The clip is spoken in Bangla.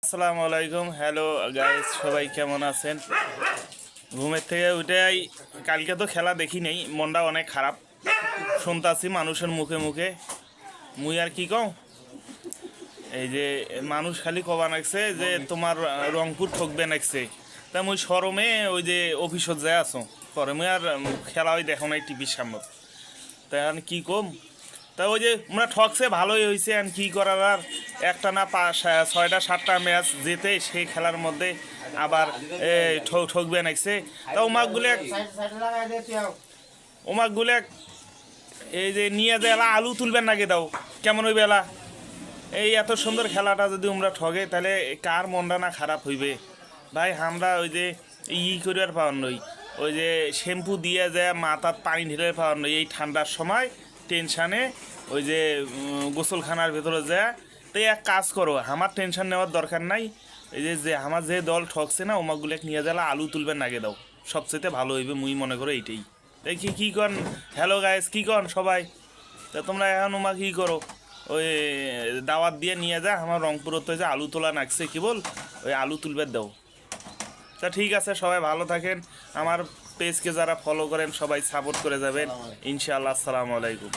আসসালামু আলাইকুম। হ্যালো গাইস, সবাই কেমন আছেন? ঘুমের থেকে উঠেই কালকে তো খেলা দেখি নেই, মনটা অনেক খারাপ শুনতাছি মানুষের মুখে মুখে। মুই আর কি কও, এই যে মানুষ খালি কবা নাকছে যে তোমার রংপুর ঠকবে নাকছে। তা মুই শরমে ওই যে অফিসত যায় আছো, পরে মুই আর খেলা ওই দেখো নাই টিভির সামনে। তা এখন কি কম, তা ওই যে আমরা ঠকছে ভালোই হয়েছে, আর কি করার। আর একটা না 6টা 7টা ম্যাচ যেতে সেই খেলার মধ্যে আবার ঠকবে নাকছে। তা ওমাকগুলো এই যে নিয়ে যে এলা আলু তুলবেন নাকি দাও, কেমন ওই বেলা এই এত সুন্দর খেলাটা যদি আমরা ঠগে, তাহলে কার মনটা না খারাপ হইবে ভাই। আমরা ওই যে করিবার পাওয়ার নই, ওই যে শ্যাম্পু দিয়ে যায় মাথার পানি ঢেলে পাওয়ার নই এই ঠান্ডার সময় টেনশানে, ওই যে গোসলখানার ভেতরে যায়। তো এক কাজ করো, আমার টেনশন নেওয়ার দরকার নাই। এই যে আমার যে দল ঠকছে না, ওমাগুলো নিয়ে যারা আলু তুলবেন নাগে দাও, সবচেয়ে ভালো হইবে মুই মনে করো এইটাই। দেখি কি কন। হ্যালো গাইস, কি কন সবাই? তা তোমরা এখন ওমা কি করো, ওই দাওয়াত দিয়ে নিয়ে যা আমার রংপুরতে যে আলু তোলা নাকছে কি বল, ওই আলু তুলবে দাও। তা ঠিক আছে, সবাই ভালো থাকেন। আমার পেজকে যারা ফলো করেন সবাই সাপোর্ট করে যাবেন ইনশাআল্লাহ। আসসালামু আলাইকুম।